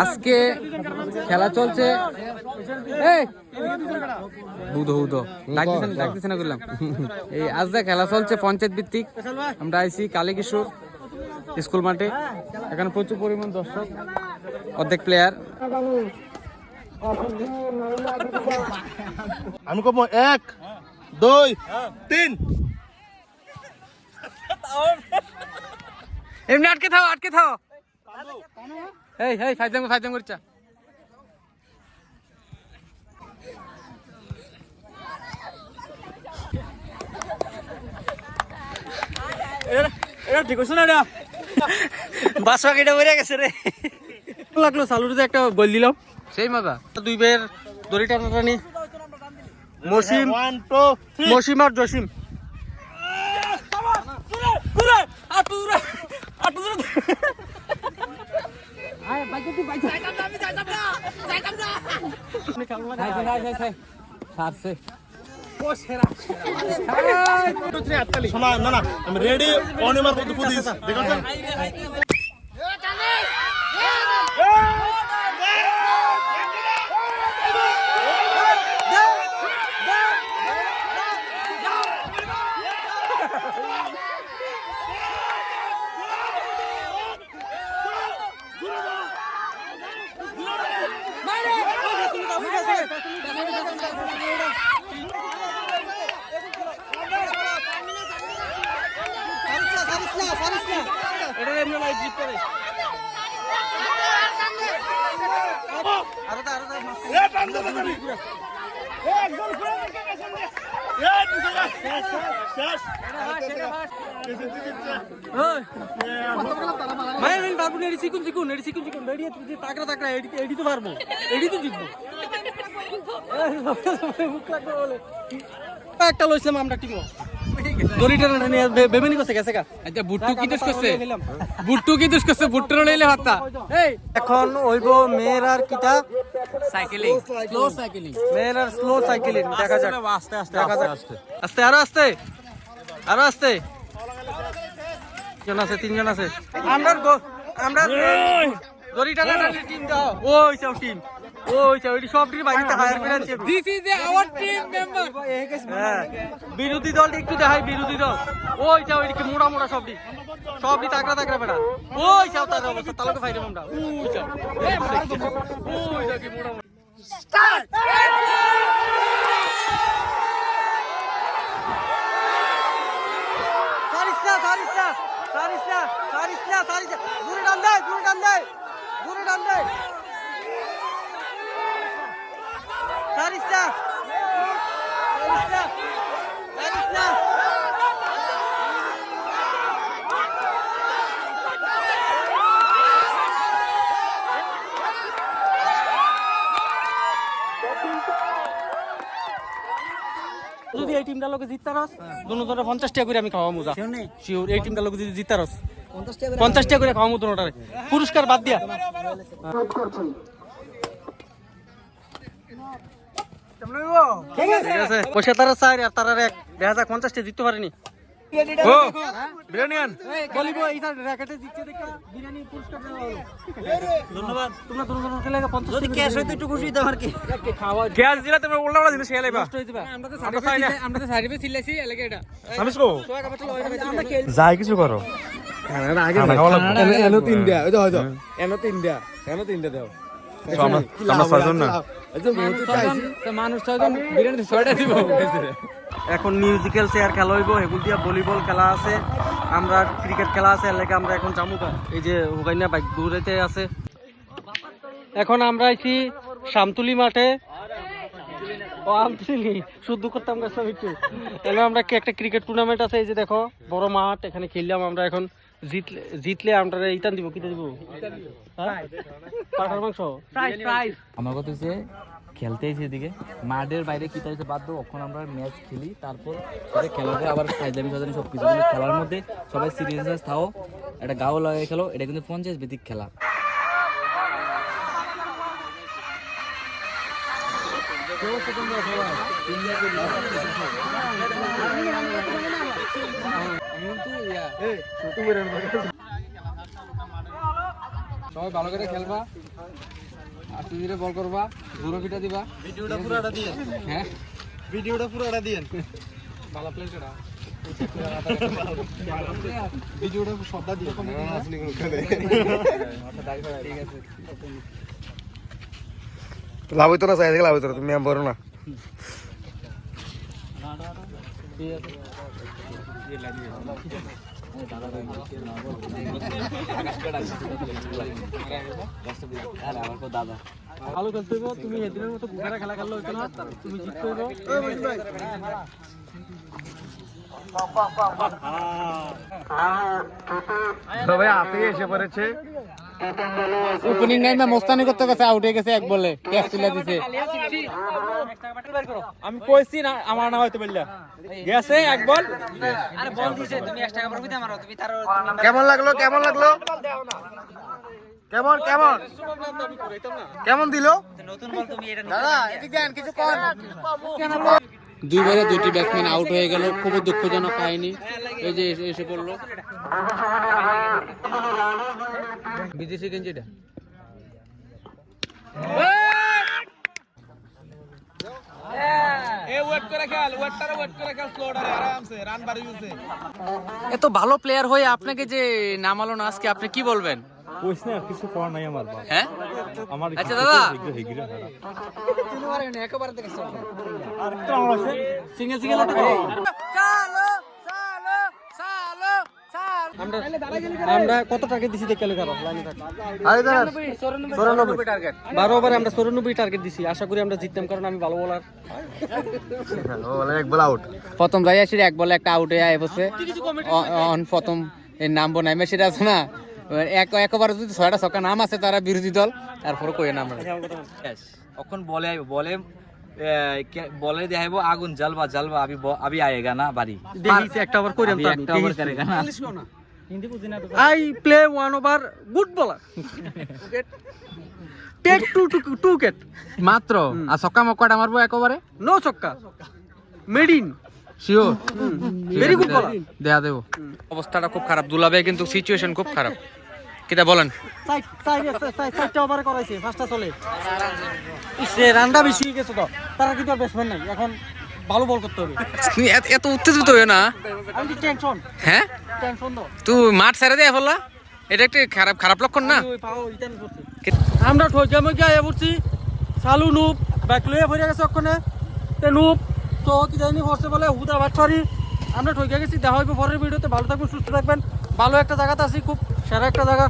আজকে খেলা চলছে এই আজকে খেলা চলছে পঞ্চায়েত ভিত্তিক। আমরা আইছি কালীকিশোর স্কুল মাঠে। এখানে প্রচুর পরিমাণ দর্শক, অর্ধেক প্লেয়ার। আমি কব 1 2 3 এমনি আটকে থাও এই ফাইজাম করছা। ঠিক আছে না বাসা কেটে বেরিয়ে গেছে রে। লাগলো সালুরিতে একটা গোল দিলাম, সেই মজা। দুই বের দড়ি টানাটানি, মসিম আর জসিম। না আমি রেডি অনিমার মধ্যে পুদিস দেখছেন। একটা লইছিলাম আমরা টিম দড়ি টানা নিয়ে বেবেনি করছে গেছে গা। আচ্ছা বুট্টু কি দোষ করছে বুট্টুর লইলে ভাতা। এখন হইব মেয়ের আর কিটা সাইকেলিং, স্লো সাইকেলিং, মেয়ের আর স্লো সাইকেলিং। দেখা যাক আস্তে আস্তে আস্তে আরো আস্তে তিনজন আছে। আমরা দড়ি টানা টিম দাও। ওই চাও টিম, ওই চাও এটি সব টিম বাইরে হায়ার করে আনছে। This is our team member. বিরোধী দল একটু দেখাই, বিরোধী দল ওই চাও এদিকে মোড়া মোড়া সবটি তাকড়া বেড়া। ওই চাও তার অবস্থা তালকে ফাইরে আমরা। ওই চাও কি মোড়া মোড়া। স্টার্ট যদি এই টিমটা লোকে জিততারস দুজনে 50 টাকা করে আমি খাওয়া মুজা শিওর। এই টিমটা লোকে যদি জিততারস 50 টাকা করে খাওয়া মু দুটারে পুরস্কার বাদ দিয়া। ঠিক আছে পয়সা তারা চাই আর তারা এক 2050 টাকা জিততে পারেনি। ও বিরিয়ানিয়ান বলিব এইটা র‍্যাকেটে জিতছে দেখা বিরিয়ানি পুরস্কার দেওয়া হলো। ধন্যবাদ। তোমরা দুজন খেলে 50 যদি ক্যাশ হইতো একটু খুশি হইতাম আর কি। খাওয়া গ্যাস দিলা তুমি উল্টা জিনিস খেয়ে লাইবা। আমরা তো সার্ভিস ছিলাছি এলাকা এটা সামিস কো যাই কিছু করো আগে এনো তিনটা ওই হয়তো এনো তিনটা দাও আমরা ছয়জন না মানুষ 6 জন বিরিয়ানি 6টা দিব। এখন মিউজিক্যাল চেয়ার খেলা হইব, এগুল দিয়া ভলিবল খেলা আছে, আমরা ক্রিকেট খেলা আছে এলাকা। আমরা এখন জামুকা এই যে হুগাইনা বাইক দূরেতে আছে। এখন আমরা আইছি শামতুলি মাঠে। শুদ্ধ করতাম একটু। আমরা একটা ক্রিকেট টুর্নামেন্ট আছে, এই যে দেখো বড় মাঠ, এখানে খেললাম আমরা। এখন জিতলে আমরা ইতান দিব, কিটা দিব? পাঠার মাংস। আমার কথা হচ্ছে খেলতে এসে এদিকে মাঠের বাইরে কি তাইছে বাদ দাও, এখন আমরা ম্যাচ খেলি, তারপর খেলার পর আবার ফাইজলামি সাজানি সব কিছু। কিন্তু খেলার মধ্যে সবাই সিরিয়াস থাও, একটা গাও লাগাই খেলো। এটা কিন্তু পঞ্চায়েত ভিত্তিক খেলা। সবাই ভালো করে খেলবা। আস্তে ধীরে বল করবা, ঘুরো ফিটা দিবা। ভিডিওটা পুরোটা দিয়েন, হ্যাঁ ভিডিওটা পুরোটা দিয়েন। ভালো প্লে করা। ভিডিওটা সবটা দিয়ে ঠিক আছে। লাভ হইতো না, চাই থেকে লাভ হইতো না, তুমি আমি বলো না। দাদা ভালো খেলতে হইব, তুমি এদিনের মতো বুখারা খেলা খেললে হইতো না, তুমি জিততে হইব। সবাই হাতে এসে পড়েছে। ওপেনিং নাইমে মোস্তানি করতে গেছে, আউট হয়ে গেছে এক বলে, ক্যাচ তুলে দিছে। আমি কইছি না আমার না হয়তো বললা গেছে এক বল। আরে বল দিছে, তুমি 1 টাকা প্রফিট আমারও, তুমি তার কেমন লাগলো, কেমন লাগলো, কেমন কেমন কেমন দিল? নতুন বল, তুমি এটা দাদা এদিক দেন, কিছু কর। দুইবারে দুইটি ব্যাটসম্যান আউট হয়ে গেল, খুবই দুঃখজনক কাহিনী। এই যে এসে পড়লো বিদেশি গেঞ্জিটা। এত ভালো প্লেয়ার হয়ে আপনাকে যে নামালো না আজকে, আপনি কি বলবেন? কইছ না কিছু কর নাই আমার ভাই। হ্যাঁ আমার আচ্ছা দাদা, সিঙ্গেল সিঙ্গেল আমরা কত টার্গেট দিছি দেখে লো খারাপ লাইনে থাক। আরে দাদা 94 টার্গেট। 12 ওভারে আমরা 94 টার্গেট দিছি, আশা করি আমরা জিততাম, কারণ আমি ভালো বোলার। ও বলে এক বল আউট। প্রথম যাই আসি এক বলে একটা আউট হয়ে বসে অন প্রথম এর নামবো নাই মেসিটা আছে না, একবার যদি 6টা ছক্কা নাম আছে তারা বিরোধী দল, তারপরে কই নাম এখন বলে বলে বলে দেখাইবো আগুন জ্বালবা জ্বালবা আবি আয়েগা না বাড়ি। দেখিছি একটা ওভার কইরাম তো আমি, একটা ওভার করেগা না। আই প্লে 1 ওভার গুড বলার, টেক টু উইকেট মাত্র। আর ছক্কা মক্কাটা মারবো একবারে, নো ছক্কা, মেডিন শিওর ভেরি গুড বলার। দেয়া দেবো। অবস্থাটা খুব খারাপ, দুলাবে কিন্তু সিচুয়েশন খুব খারাপ। কিটা বলেন? চারটা ওভারে করাইছে, পাঁচটা চলে। সে রানটা বেশি হয়ে গেছে তো, তারা কিন্তু আর ব্যাটসম্যান নাই, এখন ভালো বল করতে হবে। তুমি এত উত্তেজিত হইও না। আমি টেনশন হ্যাঁ টেনশন দাও, তুই মাঠ ছেড়ে দিয়ে ফেললা, এটা একটি খারাপ লক্ষণ না? ওই পাও ইতানি করছে। আমরা ঠইকা মইকা আয়া পড়ছি, চালু নুপ ব্যাক লয়ে পড়ে গেছে ওখানে, তে নুপ তো কি জানি করছে বলে হুদা বাটপারি। আমরা ঠইকা গেছি, দেখা হইবে পরের ভিডিওতে। ভালো থাকবেন, সুস্থ থাকবেন। ভালো একটা জায়গাতে আছি, খুব সেরা একটা জায়গা।